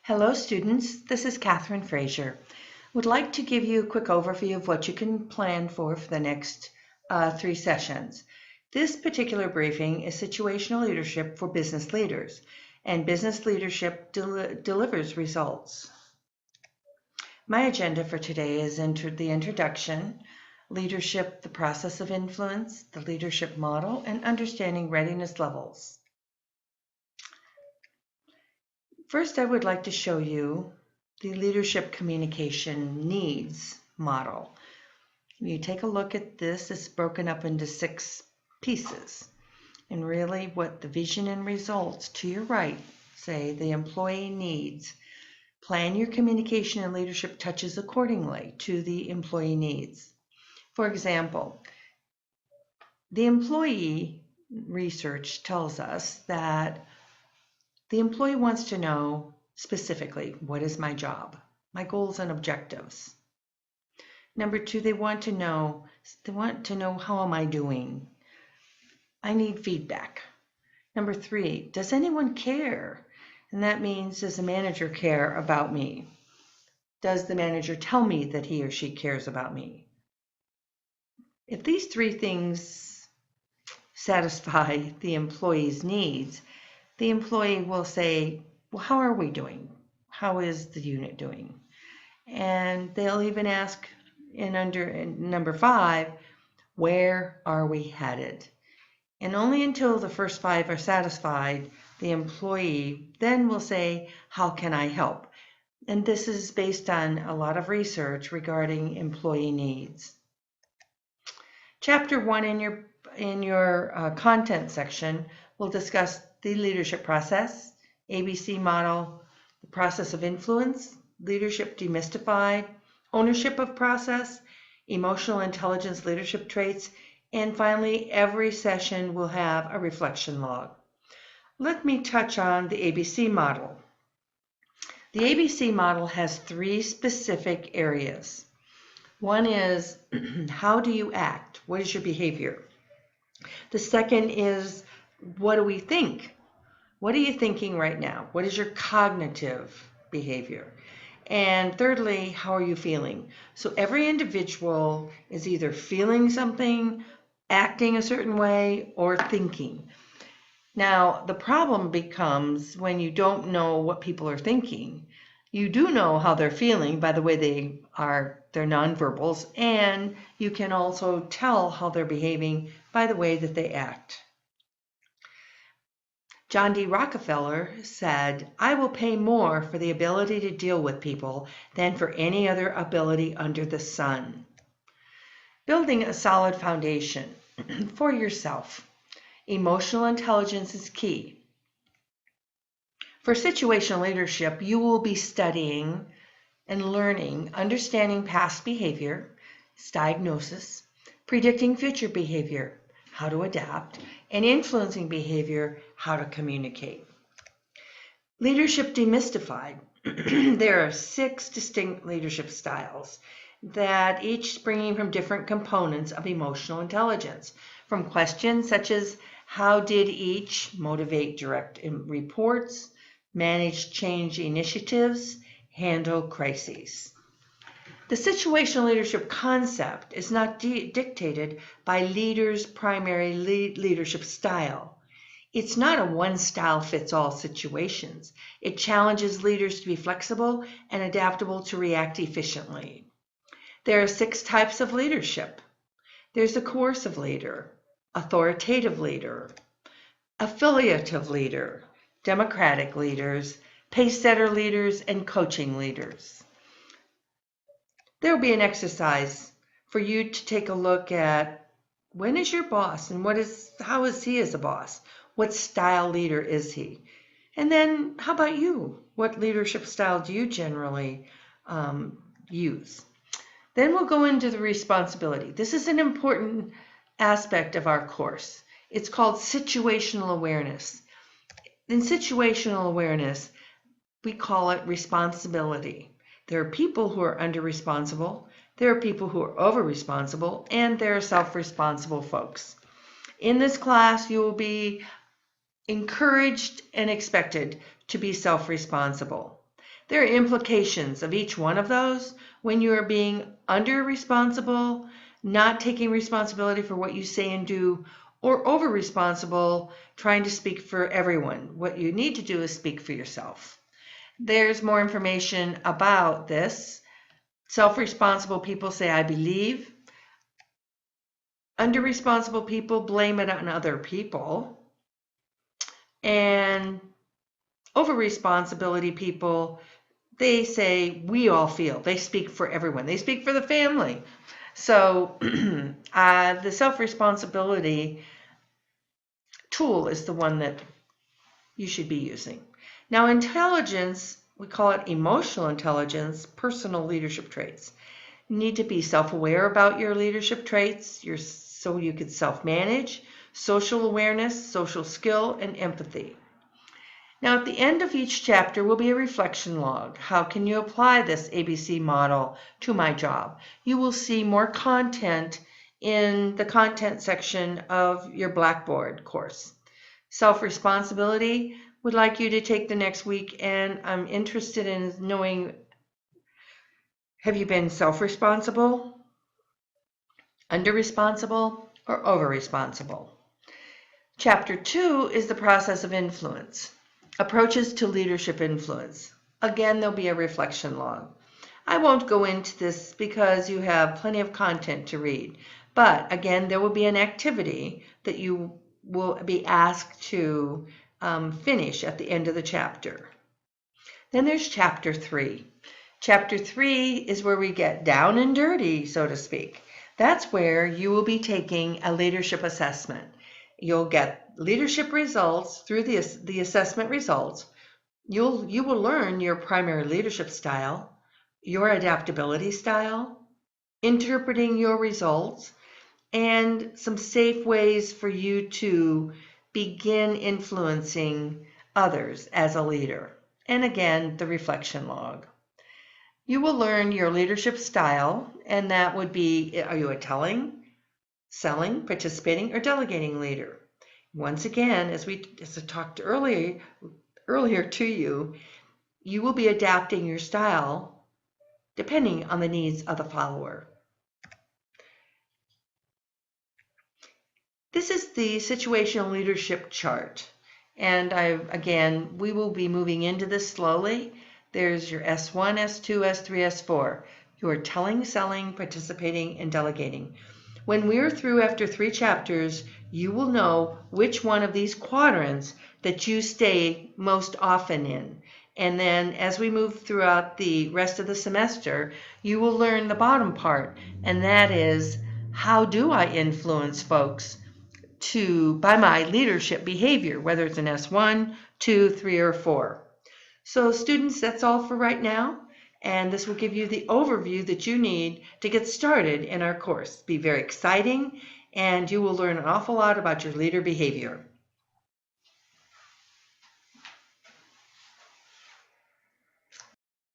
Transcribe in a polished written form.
Hello students, this is Catherine Frazier. Would like to give you a quick overview of what you can plan for the next 3 sessions. This particular briefing is situational leadership for business leaders, and business leadership delivers results. My agenda for today is the introduction, leadership, the process of influence, the leadership model, and understanding readiness levels. First, I would like to show you the leadership communication needs model. You take a look at this. It's broken up into 6 pieces. And really what the vision and results to your right say the employee needs. Plan your communication and leadership touches accordingly to the employee needs. For example, the employee research tells us that the employee wants to know specifically, what is my job, my goals and objectives. Number 2, they want to know how am I doing? I need feedback. Number 3, does anyone care? And that means, does the manager care about me? Does the manager tell me that he or she cares about me? If these 3 things satisfy the employee's needs, the employee will say, well, how are we doing? How is the unit doing? And they'll even ask in number 5, where are we headed? And only until the first 5 are satisfied, the employee then will say, how can I help? And this is based on a lot of research regarding employee needs. Chapter 1 in your content section will discuss the leadership process, ABC model, the process of influence, leadership demystified, ownership of process, emotional intelligence leadership traits, and finally, every session will have a reflection log. Let me touch on the ABC model. The ABC model has 3 specific areas. One is, how do you act? What is your behavior? The second is, what do we think? What are you thinking right now? What is your cognitive behavior? And thirdly, how are you feeling? So every individual is either feeling something, acting a certain way, or thinking. Now, the problem becomes when you don't know what people are thinking. You do know how they're feeling by the way their nonverbals, and you can also tell how they're behaving by the way that they act. John D. Rockefeller said, I will pay more for the ability to deal with people than for any other ability under the sun. Building a solid foundation for yourself. Emotional intelligence is key. For situational leadership, you will be studying and learning, understanding past behavior, diagnosis, predicting future behavior, how to adapt, and influencing behavior, how to communicate. Leadership demystified. There are 6 distinct leadership styles that each springing from different components of emotional intelligence, from questions such as how did each motivate direct reports, manage change initiatives, handle crises. The situational leadership concept is not dictated by leaders' primary leadership style. It's not a one-style-fits-all situations. It challenges leaders to be flexible and adaptable to react efficiently. There are 6 types of leadership. There's a coercive leader, authoritative leader, affiliative leader, democratic leaders, pace-setter leaders, and coaching leaders. There will be an exercise for you to take a look at when is your boss and how is he as a boss? What style leader is he? And then how about you? What leadership style do you generally use? Then we'll go into the responsibility. This is an important aspect of our course. It's called situational awareness. In situational awareness, we call it responsibility. There are people who are under-responsible, there are people who are over-responsible, and there are self-responsible folks. In this class, you will be encouraged and expected to be self-responsible. There are implications of each one of those when you are being under-responsible, not taking responsibility for what you say and do, or over-responsible, trying to speak for everyone. What you need to do is speak for yourself. There's more information about this. Self-responsible people say, I believe. Under-responsible people blame it on other people. And over-responsibility people, they say, we all feel. They speak for everyone. They speak for the family. So the self-responsibility tool is the one that you should be using. Now, intelligence, we call it emotional intelligence, personal leadership traits. You need to be self-aware about your leadership traits so you can self-manage, social awareness, social skill, and empathy. Now, at the end of each chapter will be a reflection log. How can you apply this ABC model to my job? You will see more content in the content section of your Blackboard course. Self-responsibility, would like you to take the next week, and I'm interested in knowing, have you been self-responsible, under-responsible, or over-responsible? Chapter 2 is the process of influence. Approaches to leadership influence. Again, there'll be a reflection log. I won't go into this because you have plenty of content to read. But again, there will be an activity that you will be asked to finish at the end of the chapter. Then there's Chapter 3. Chapter 3 is where we get down and dirty, so to speak. That's where you will be taking a leadership assessment. You'll get leadership results through the assessment results. You will learn your primary leadership style, your adaptability style, interpreting your results, and some safe ways for you to begin influencing others as a leader. And again, the reflection log. You will learn your leadership style, and that would be, are you a telling, selling, participating, or delegating leader? Once again, as I talked earlier to you, you will be adapting your style depending on the needs of the follower. This is the situational leadership chart. And again, we will be moving into this slowly. There's your S1, S2, S3, S4. You are telling, selling, participating, and delegating. When we're through after 3 chapters, you will know which one of these quadrants that you stay most often in. And then as we move throughout the rest of the semester, you will learn the bottom part, and that is, how do I influence folks by my leadership behavior, whether it's an S1, 2, 3, or 4. So students, that's all for right now. And this will give you the overview that you need to get started in our course. Be very exciting, and you will learn an awful lot about your leader behavior.